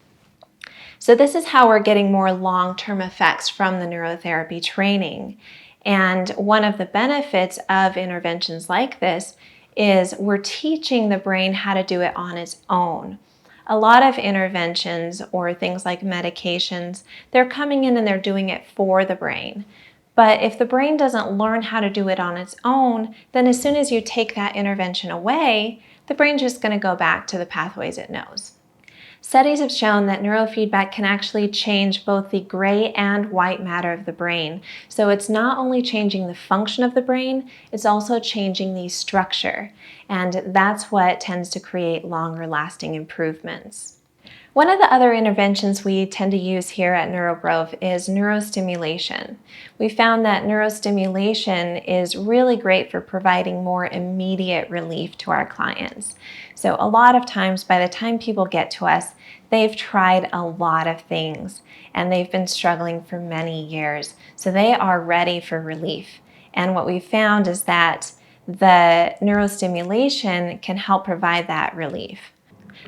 So this is how we're getting more long-term effects from the neurotherapy training. And one of the benefits of interventions like this is we're teaching the brain how to do it on its own. A lot of interventions or things like medications, they're coming in and they're doing it for the brain. But if the brain doesn't learn how to do it on its own, then as soon as you take that intervention away, the brain's just going to go back to the pathways it knows. Studies have shown that neurofeedback can actually change both the gray and white matter of the brain. So it's not only changing the function of the brain, it's also changing the structure. And that's what tends to create longer lasting improvements. One of the other interventions we tend to use here at Neuro Grove is neurostimulation. We found that neurostimulation is really great for providing more immediate relief to our clients. So a lot of times, by the time people get to us, they've tried a lot of things and they've been struggling for many years. So they are ready for relief. And what we found is that the neurostimulation can help provide that relief.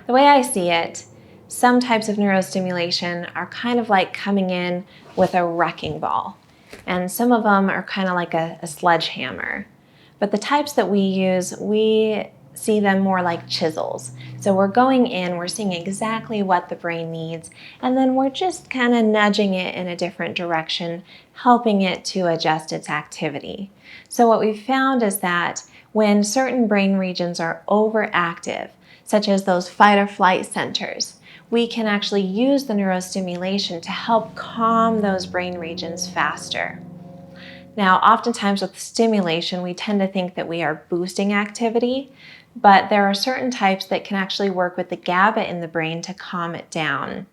The way I see it, some types of neurostimulation are kind of like coming in with a wrecking ball, and some of them are kind of like a sledgehammer. But the types that we use, we see them more like chisels. So we're going in, we're seeing exactly what the brain needs, and then we're just kind of nudging it in a different direction, helping it to adjust its activity. So what we've found is that when certain brain regions are overactive, such as those fight or flight centers, we can actually use the neurostimulation to help calm those brain regions faster. Now, oftentimes with stimulation, we tend to think that we are boosting activity, but there are certain types that can actually work with the GABA in the brain to calm it down.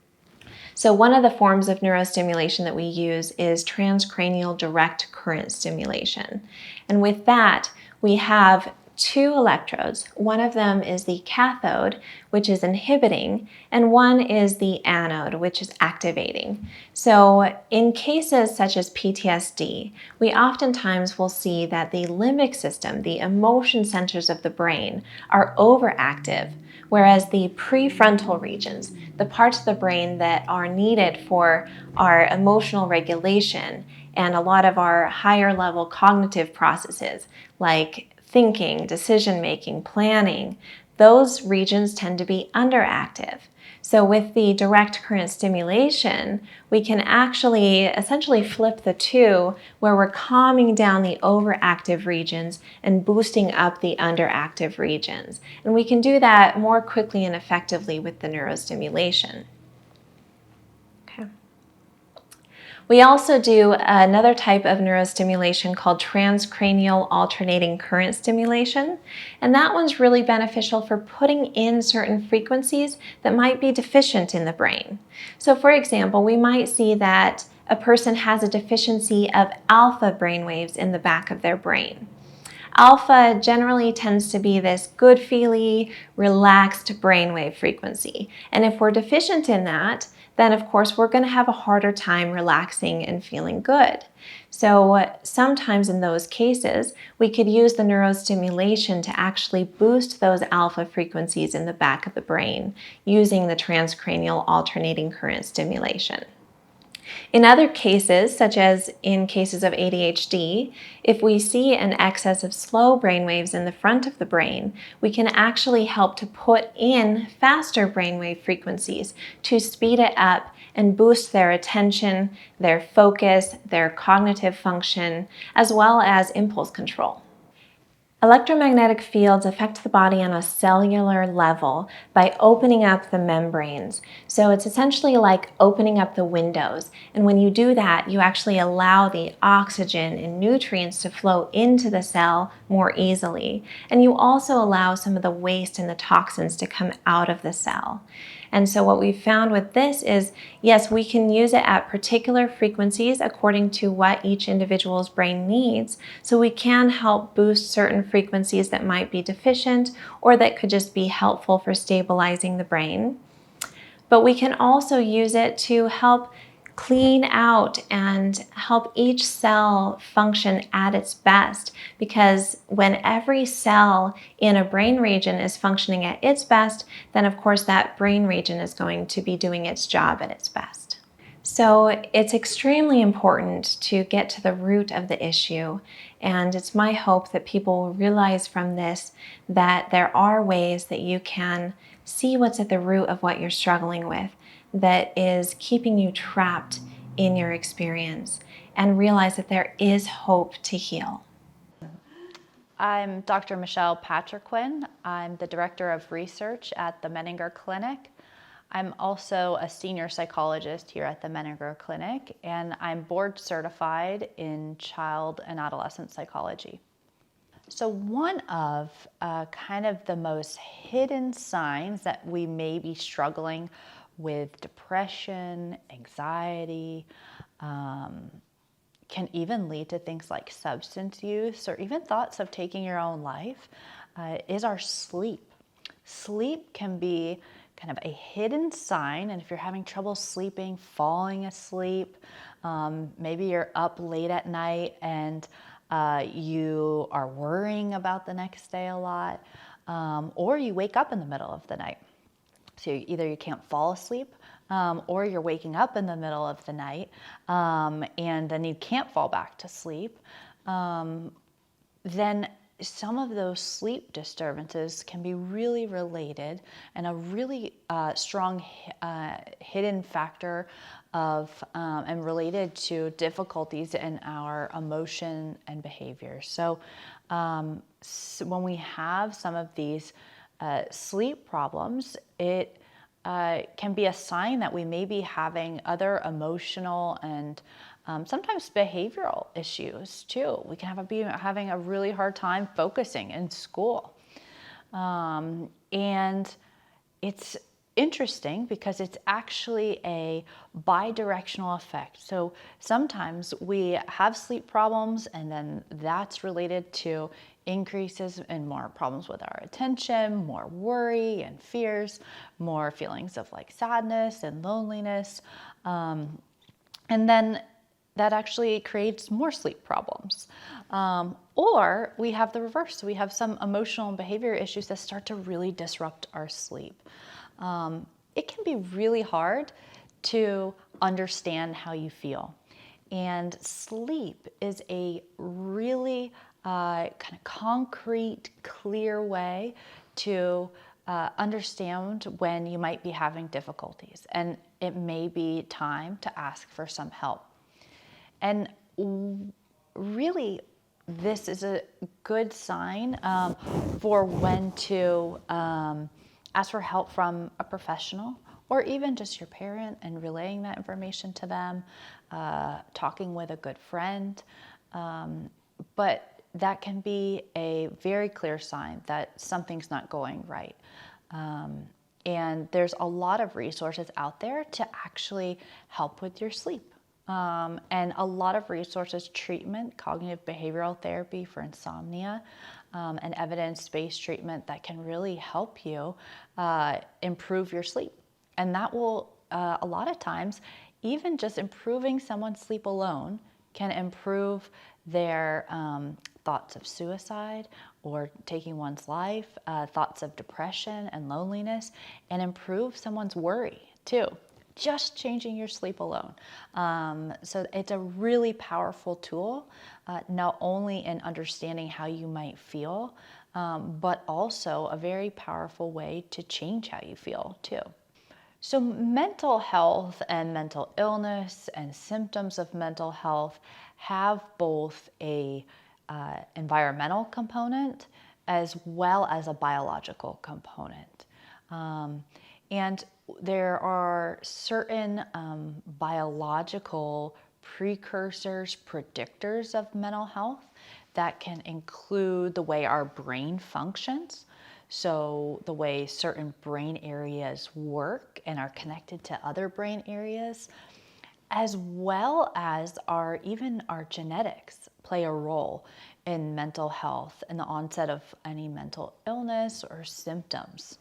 So one of the forms of neurostimulation that we use is transcranial direct current stimulation. And with that, we have two electrodes. One of them is the cathode, which is inhibiting, and one is the anode, which is activating. So in cases such as PTSD, we oftentimes will see that the limbic system, the emotion centers of the brain, are overactive, whereas the prefrontal regions, the parts of the brain that are needed for our emotional regulation and a lot of our higher level cognitive processes like thinking, decision-making, planning, those regions tend to be underactive. So with the direct current stimulation, we can actually essentially flip the two, where we're calming down the overactive regions and boosting up the underactive regions. And we can do that more quickly and effectively with the neurostimulation. Okay. We also do another type of neurostimulation called transcranial alternating current stimulation, and that one's really beneficial for putting in certain frequencies that might be deficient in the brain. So for example, we might see that a person has a deficiency of alpha brainwaves in the back of their brain. Alpha generally tends to be this good-feely, relaxed brainwave frequency, and if we're deficient in that, then of course we're going to have a harder time relaxing and feeling good. So sometimes in those cases, we could use the neurostimulation to actually boost those alpha frequencies in the back of the brain using the transcranial alternating current stimulation. In other cases, such as in cases of ADHD, if we see an excess of slow brainwaves in the front of the brain, we can actually help to put in faster brainwave frequencies to speed it up and boost their attention, their focus, their cognitive function, as well as impulse control. Electromagnetic fields affect the body on a cellular level by opening up the membranes. So it's essentially like opening up the windows. And when you do that, you actually allow the oxygen and nutrients to flow into the cell more easily. And you also allow some of the waste and the toxins to come out of the cell. And so what we've found with this is, yes, we can use it at particular frequencies according to what each individual's brain needs. So we can help boost certain frequencies that might be deficient or that could just be helpful for stabilizing the brain. But we can also use it to help clean out and help each cell function at its best, because when every cell in a brain region is functioning at its best, then of course that brain region is going to be doing its job at its best. So it's extremely important to get to the root of the issue, and it's my hope that people will realize from this that there are ways that you can see what's at the root of what you're struggling with that is keeping you trapped in your experience, and realize that there is hope to heal. I'm Dr. Michelle Patriquin. I'm the Director of Research at the Menninger Clinic. I'm also a senior psychologist here at the Menninger Clinic, and I'm board certified in Child and Adolescent Psychology. So one of kind of the most hidden signs that we may be struggling with depression, anxiety, can even lead to things like substance use or even thoughts of taking your own life, is our sleep. Sleep can be kind of a hidden sign, and if you're having trouble sleeping, falling asleep, maybe you're up late at night and you are worrying about the next day a lot, or you wake up in the middle of the night. So either you can't fall asleep, or you're waking up in the middle of the night, and then you can't fall back to sleep, then some of those sleep disturbances can be really related and a really strong hidden factor of and related to difficulties in our emotion and behavior. So when we have some of these sleep problems, it can be a sign that we may be having other emotional and sometimes behavioral issues too. We can be having a really hard time focusing in school. And it's interesting because it's actually a bidirectional effect. So sometimes we have sleep problems, and then that's related to increases in more problems with our attention, more worry and fears, more feelings of like sadness and loneliness. And then that actually creates more sleep problems. Or we have the reverse. So we have some emotional and behavior issues that start to really disrupt our sleep. It can be really hard to understand how you feel. And sleep is a really kind of concrete, clear way to understand when you might be having difficulties. And it may be time to ask for some help. And really, this is a good sign for when to ask for help from a professional, or even just your parent and relaying that information to them, talking with a good friend. But that can be a very clear sign that something's not going right. And there's a lot of resources out there to actually help with your sleep. And a lot of resources, treatment, cognitive behavioral therapy for insomnia, and evidence-based treatment that can really help you improve your sleep. And that will, a lot of times, even just improving someone's sleep alone can improve their thoughts of suicide or taking one's life, thoughts of depression and loneliness, and improve someone's worry too. Just changing your sleep alone. So it's a really powerful tool, not only in understanding how you might feel, but also a very powerful way to change how you feel too. So mental health and mental illness and symptoms of mental health have both a environmental component as well as a biological component. And there are certain biological precursors, predictors of mental health that can include the way our brain functions. So the way certain brain areas work and are connected to other brain areas, as well as even our genetics play a role in mental health and the onset of any mental illness or symptoms.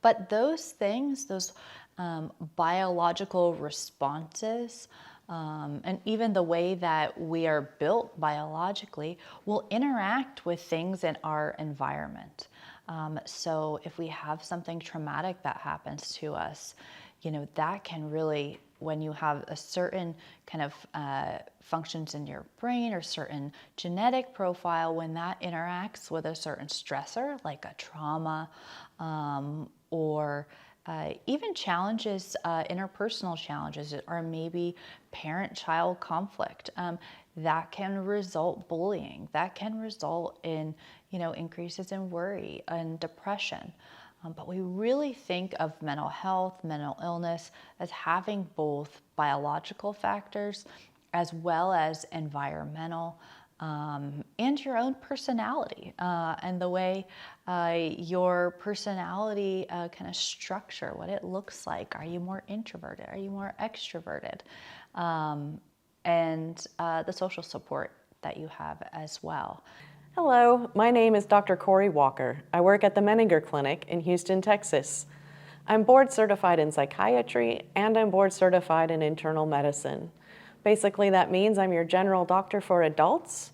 But those things, those biological responses, and even the way that we are built biologically will interact with things in our environment. So if we have something traumatic that happens to us, that can really, when you have a certain kind of functions in your brain or certain genetic profile, when that interacts with a certain stressor, like a trauma, or even challenges, interpersonal challenges, or maybe parent-child conflict, that can result bullying, that can result in, increases in worry and depression. But we really think of mental health, mental illness as having both biological factors as well as environmental, and your own personality, and the way your personality kind of structure, what it looks like. Are you more introverted? Are you more extroverted? And the social support that you have as well. Hello, my name is Dr. Cory Walker. I work at the Menninger Clinic in Houston, Texas. I'm board certified in psychiatry and I'm board certified in internal medicine. Basically, that means I'm your general doctor for adults,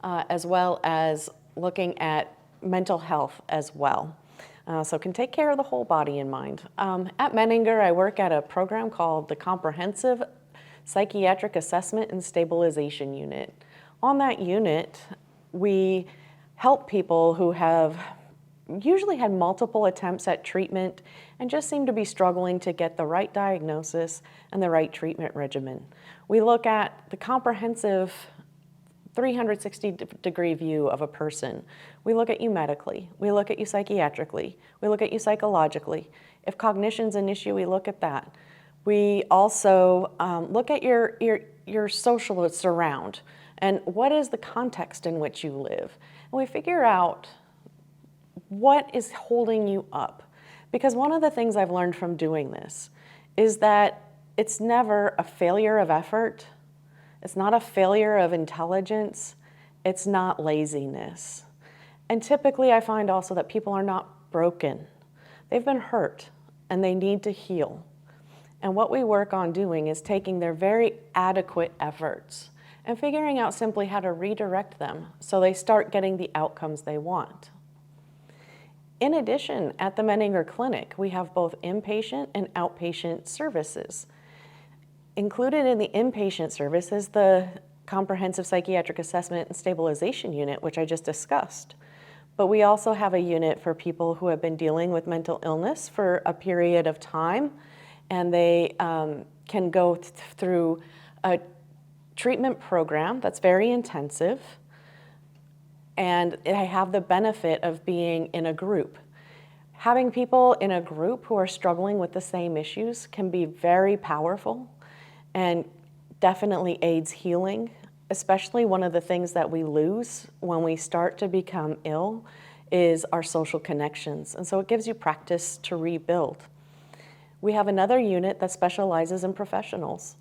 as well as looking at mental health as well. So can take care of the whole body and mind. At Menninger, I work at a program called the Comprehensive Psychiatric Assessment and Stabilization Unit. On that unit, we help people who have usually had multiple attempts at treatment and just seem to be struggling to get the right diagnosis and the right treatment regimen. We look at the comprehensive 360-degree view of a person. We look at you medically, we look at you psychiatrically, we look at you psychologically. If cognition's an issue, we look at that. We also look at your social surround and what is the context in which you live. And we figure out what is holding you up. Because one of the things I've learned from doing this is that it's never a failure of effort. It's not a failure of intelligence. It's not laziness. And typically I find also that people are not broken. They've been hurt and they need to heal. And what we work on doing is taking their very adequate efforts and figuring out simply how to redirect them so they start getting the outcomes they want. In addition, at the Menninger Clinic, we have both inpatient and outpatient services. Included in the inpatient service is the Comprehensive Psychiatric Assessment and Stabilization Unit, which I just discussed. But we also have a unit for people who have been dealing with mental illness for a period of time, and they can go through a treatment program that's very intensive, and I have the benefit of being in a group. Having people in a group who are struggling with the same issues can be very powerful and definitely aids healing, especially one of the things that we lose when we start to become ill is our social connections. And so it gives you practice to rebuild. We have another unit that specializes in professionals.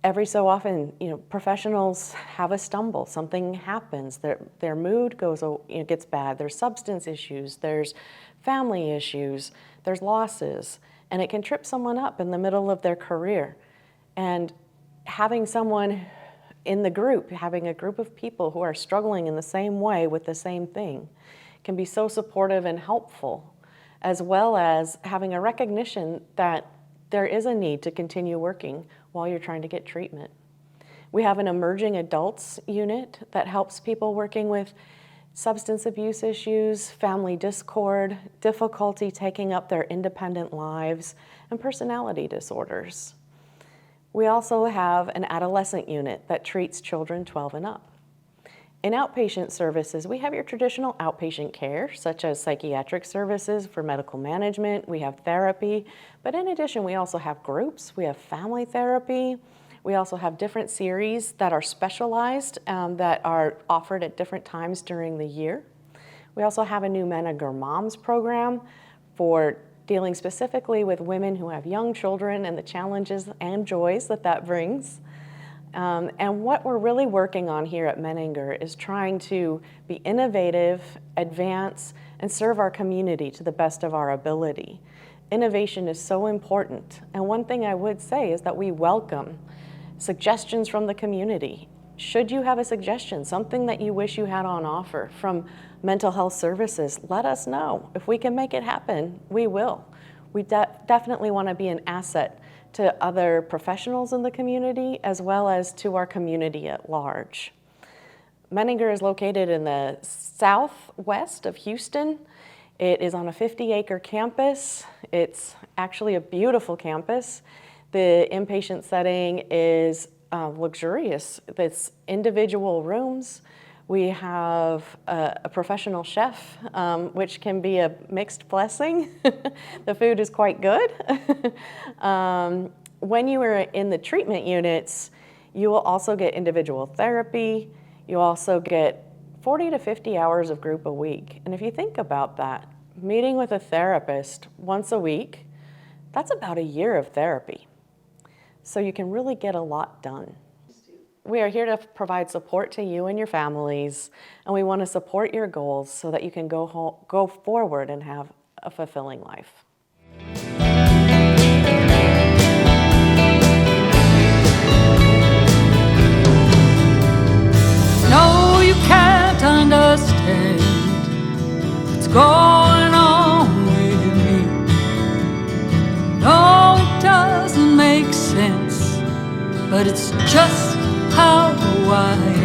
Every so often, professionals have a stumble, something happens, their mood gets bad, there's substance issues, there's family issues, there's losses, and it can trip someone up in the middle of their career. And having someone in the group, having a group of people who are struggling in the same way with the same thing can be so supportive and helpful, as well as having a recognition that there is a need to continue working while you're trying to get treatment. We have an emerging adults unit that helps people working with substance abuse issues, family discord, difficulty taking up their independent lives, and personality disorders. We also have an adolescent unit that treats children 12 and up. In outpatient services, we have your traditional outpatient care, such as psychiatric services for medical management, we have therapy, but in addition, we also have groups, we have family therapy, we also have different series that are specialized, that are offered at different times during the year. We also have a new Menninger Moms program for dealing specifically with women who have young children and the challenges and joys that brings. And what we're really working on here at Menninger is trying to be innovative, advance, and serve our community to the best of our ability. Innovation is so important. And one thing I would say is that we welcome suggestions from the community. Should you have a suggestion, something that you wish you had on offer from mental health services, let us know. If we can make it happen, we will. We definitely want to be an asset to other professionals in the community, as well as to our community at large. Menninger is located in the southwest of Houston. It is on a 50-acre campus. It's actually a beautiful campus. The inpatient setting is luxurious. It's individual rooms. We have a professional chef, which can be a mixed blessing. The food is quite good. When you are in the treatment units, you will also get individual therapy. You also get 40 to 50 hours of group a week. And if you think about that, meeting with a therapist once a week, that's about a year of therapy. So you can really get a lot done. We are here to provide support to you and your families, and we want to support your goals so that you can go forward and have a fulfilling life. No, you can't understand what's going on with me. No, it doesn't make sense, but it's just how I